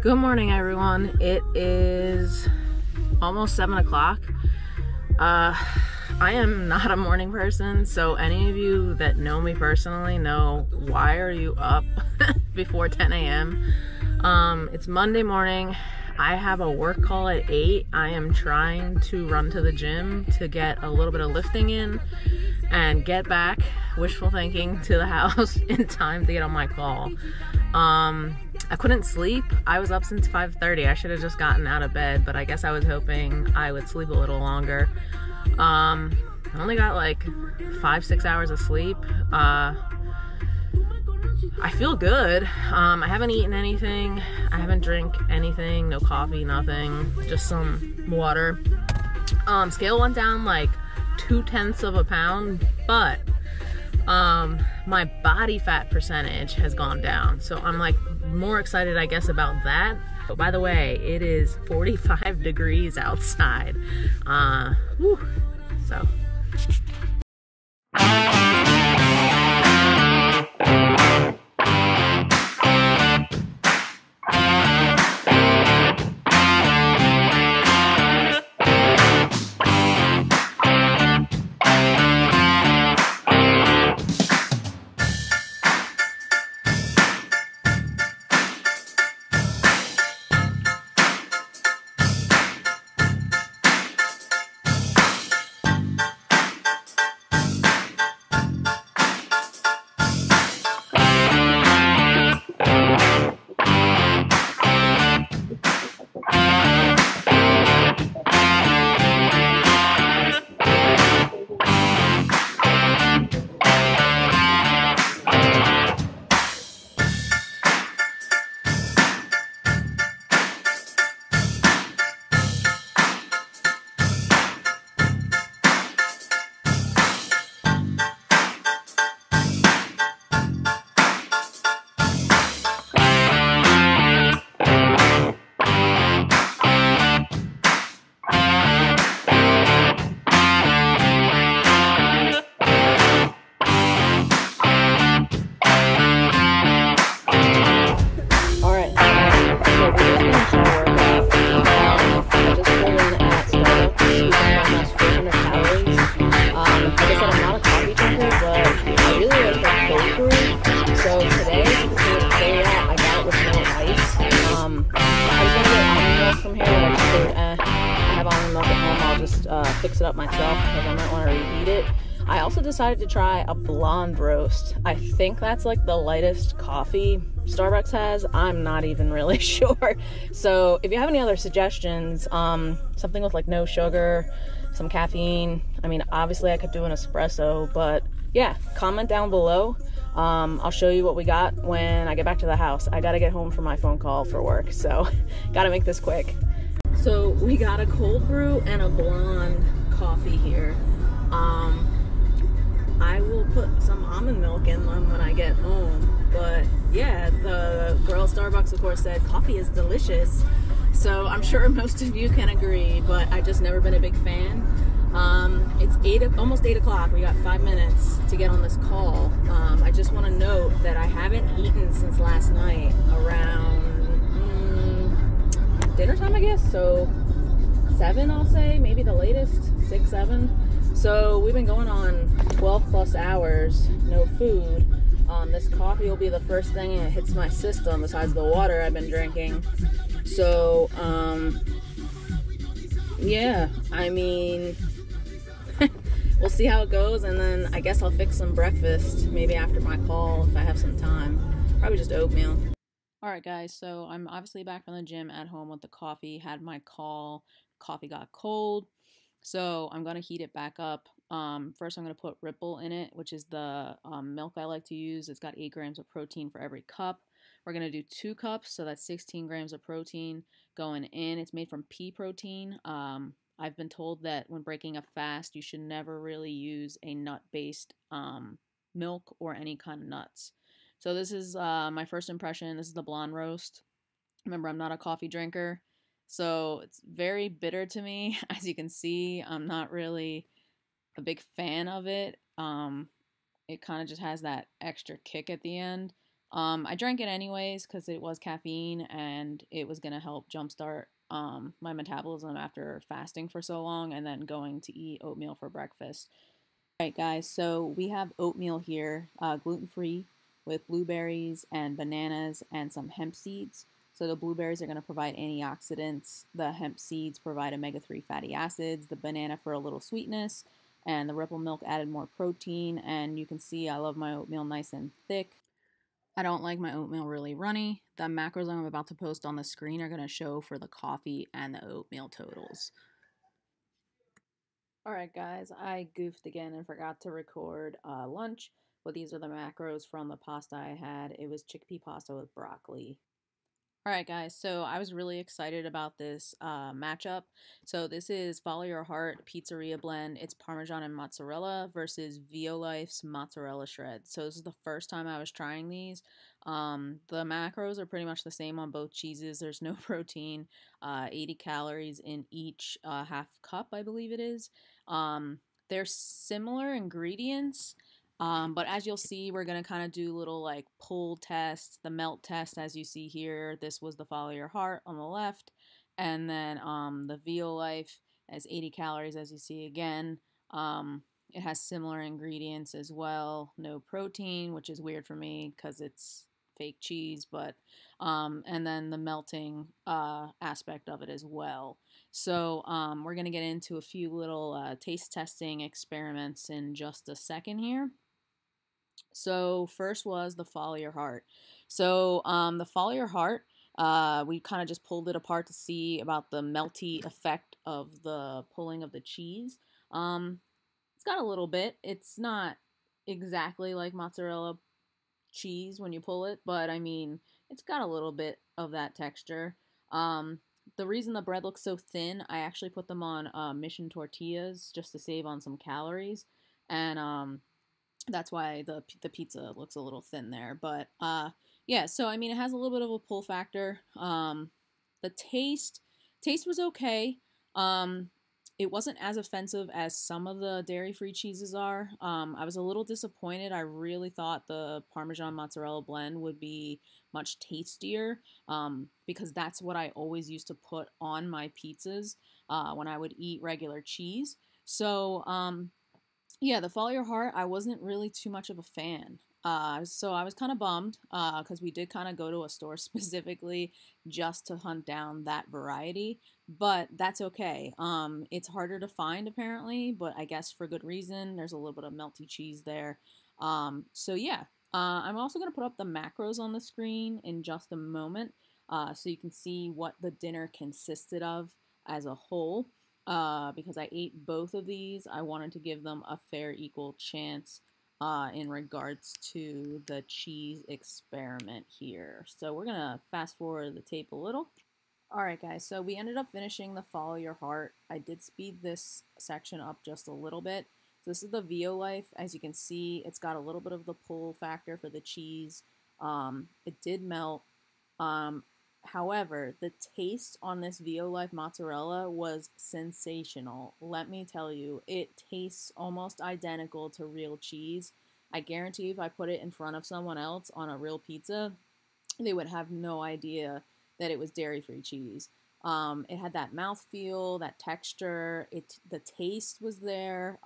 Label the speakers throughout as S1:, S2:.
S1: Good morning, everyone. It is almost 7 o'clock. I am not a morning person, so any of you that know me personally know why are you up before 10 a.m. It's Monday morning. I have a work call at 8. I am trying to run to the gym to get a little bit of lifting in and get back, wishful thinking, to the house in time to get on my call. I couldn't sleep. I was up since 5:30. I should have just gotten out of bed, but I guess I was hoping I would sleep a little longer. I only got like 5-6 hours of sleep. I feel good. I haven't eaten anything. I haven't drank anything. No coffee, nothing. Just some water. Scale went down like 0.2 of a pound, but my body fat percentage has gone down. So I'm like more excited, I guess, about that. But by the way, it is 45 degrees outside. So. Fix it up myself because I might want to reheat it. I also decided to try a blonde roast. I think that's like the lightest coffee Starbucks has. I'm not even really sure. So if you have any other suggestions, something with like no sugar, some caffeine. I mean, obviously I could do an espresso, but yeah, comment down below. I'll show you what we got when I get back to the house. I gotta get home for my phone call for work, so gotta make this quick. So we got a cold brew and a blonde coffee here. I will put some almond milk in them when I get home. But yeah, the girl at Starbucks, of course, said coffee is delicious. So I'm sure most of you can agree, but I've just never been a big fan. It's almost 8 o'clock. We got 5 minutes to get on this call. I just want to note that I haven't eaten since last night around dinner time, I guess. So 7, I'll say, maybe the latest 6, 7. So we've been going on 12 plus hours, no food. This coffee will be the first thing that hits my system besides the water I've been drinking. So yeah, I mean, we'll see how it goes, and then I guess I'll fix some breakfast maybe after my call if I have some time. Probably just oatmeal. Alright guys, so I'm obviously back from the gym at home with the coffee, had my call, coffee got cold, so I'm going to heat it back up. First I'm going to put Ripple in it, which is the milk I like to use. It's got 8 grams of protein for every cup. We're going to do 2 cups, so that's 16 grams of protein going in. It's made from pea protein. I've been told that when breaking a fast, you should never really use a nut-based milk or any kind of nuts. So this is my first impression. This is the blonde roast. Remember, I'm not a coffee drinker, so it's very bitter to me. As you can see, I'm not really a big fan of it. It kind of just has that extra kick at the end. I drank it anyways because it was caffeine and it was going to help jumpstart my metabolism after fasting for so long and then going to eat oatmeal for breakfast. All right, guys, so we have oatmeal here, gluten-free with blueberries and bananas and some hemp seeds. So the blueberries are going to provide antioxidants, the hemp seeds provide omega-3 fatty acids, the banana for a little sweetness, and the ripple milk added more protein. And you can see I love my oatmeal nice and thick. I don't like my oatmeal really runny. The macros I'm about to post on the screen are going to show for the coffee and the oatmeal totals. Alright guys, I goofed again and forgot to record lunch, but these are the macros from the pasta I had. It was chickpea pasta with broccoli. Alright guys, so I was really excited about this matchup. So this is Follow Your Heart Pizzeria Blend. It's Parmesan and mozzarella versus Violife's mozzarella shred. So this is the first time I was trying these. The macros are pretty much the same on both cheeses. There's no protein, 80 calories in each half cup, I believe it is. They're similar ingredients. But as you'll see, we're going to kind of do little like pull tests, the melt test as you see here. This was the Follow Your Heart on the left. And then the Violife has 80 calories as you see again. It has similar ingredients as well. No protein, which is weird for me because it's fake cheese, but and then the melting aspect of it as well. So we're going to get into a few little taste testing experiments in just a second here. So first was the Follow Your Heart. So the Follow Your Heart, we kind of just pulled it apart to see about the melty effect of the pulling of the cheese. It's got a little bit. It's not exactly like mozzarella cheese when you pull it, but I mean, it's got a little bit of that texture. The reason the bread looks so thin, I actually put them on Mission tortillas just to save on some calories, and that's why the pizza looks a little thin there. But yeah, so I mean, it has a little bit of a pull factor. The taste was okay. It wasn't as offensive as some of the dairy-free cheeses are. I was a little disappointed. I really thought the Parmesan mozzarella blend would be much tastier because that's what I always used to put on my pizzas when I would eat regular cheese. So yeah, the Follow Your Heart, I wasn't really too much of a fan. So I was kind of bummed because we did kind of go to a store specifically just to hunt down that variety, but that's okay. It's harder to find apparently, but I guess for good reason. There's a little bit of melty cheese there. So yeah, I'm also going to put up the macros on the screen in just a moment so you can see what the dinner consisted of as a whole. Because I ate both of these, I wanted to give them a fair equal chance in regards to the cheese experiment here. So we're going to fast forward the tape a little. Alright guys, so we ended up finishing the Follow Your Heart. I did speed this section up just a little bit. So this is the Violife. As you can see, it's got a little bit of the pull factor for the cheese. It did melt. However, the taste on this Violife mozzarella was sensational. Let me tell you, it tastes almost identical to real cheese. I guarantee if I put it in front of someone else on a real pizza, they would have no idea that it was dairy-free cheese. It had that mouthfeel, that texture. The taste was there.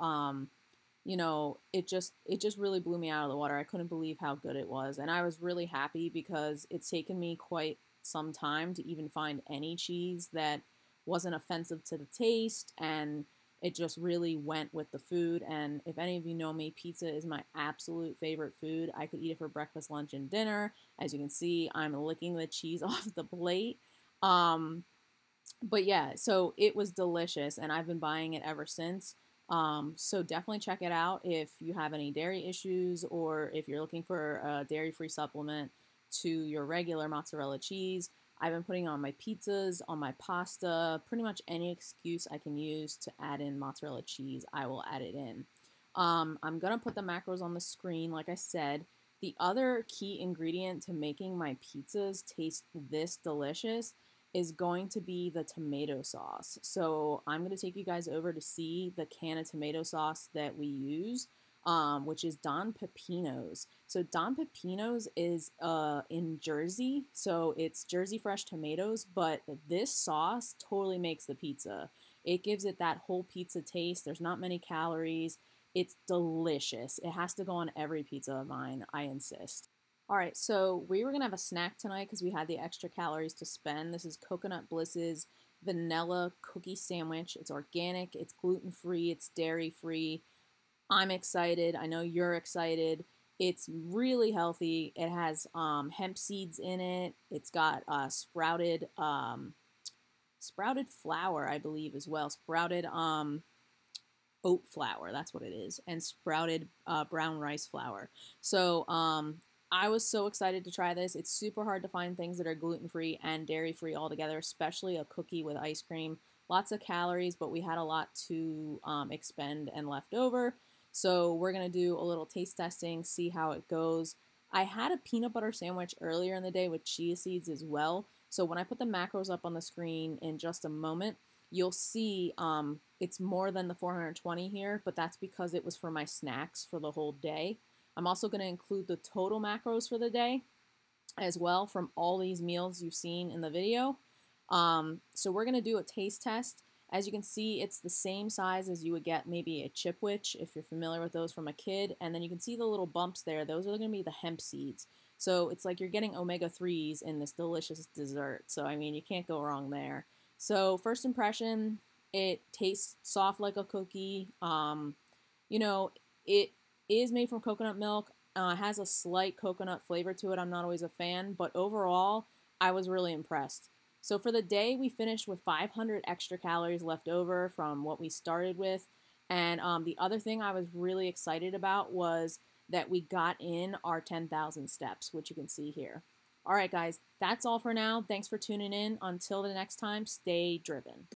S1: You know, it just really blew me out of the water. I couldn't believe how good it was, and I was really happy because it's taken me quite some time to even find any cheese that wasn't offensive to the taste, and it just really went with the food. And if any of you know me, pizza is my absolute favorite food. I could eat it for breakfast, lunch, and dinner. As you can see, I'm licking the cheese off the plate. But yeah, so it was delicious, and I've been buying it ever since. So definitely check it out if you have any dairy issues or if you're looking for a dairy-free supplement to your regular mozzarella cheese. I've been putting it on my pizzas, on my pasta, pretty much any excuse I can use to add in mozzarella cheese, I will add it in. I'm going to put the macros on the screen, like I said. The other key ingredient to making my pizzas taste this delicious is going to be the tomato sauce. So I'm going to take you guys over to see the can of tomato sauce that we use. which is Don Pepino's. So Don Pepino's is in Jersey, so it's Jersey fresh tomatoes, but this sauce totally makes the pizza. It gives it that whole pizza taste. There's not many calories. It's delicious. It has to go on every pizza of mine, I insist. All right, so we were gonna have a snack tonight because we had the extra calories to spend. This is Coconut Bliss's vanilla cookie sandwich. It's organic, it's gluten-free, it's dairy-free. I'm excited. I know you're excited. It's really healthy. It has hemp seeds in it. It's got sprouted flour, I believe, as well. Sprouted oat flour, that's what it is, and sprouted brown rice flour. So I was so excited to try this. It's super hard to find things that are gluten-free and dairy-free all together, especially a cookie with ice cream. Lots of calories, but we had a lot to expend and left over. So we're going to do a little taste testing, see how it goes. I had a peanut butter sandwich earlier in the day with chia seeds as well. So when I put the macros up on the screen in just a moment, you'll see it's more than the 420 here, but that's because it was for my snacks for the whole day. I'm also going to include the total macros for the day as well from all these meals you've seen in the video. So we're going to do a taste test. As you can see, it's the same size as you would get maybe a Chipwich, if you're familiar with those from a kid. And then you can see the little bumps there. Those are going to be the hemp seeds. So it's like you're getting omega-3s in this delicious dessert. So, I mean, you can't go wrong there. So first impression, it tastes soft like a cookie. You know, it is made from coconut milk. Has a slight coconut flavor to it. I'm not always a fan, but overall, I was really impressed. So for the day, we finished with 500 extra calories left over from what we started with. And the other thing I was really excited about was that we got in our 10,000 steps, which you can see here. All right, guys, that's all for now. Thanks for tuning in. Until the next time, stay driven.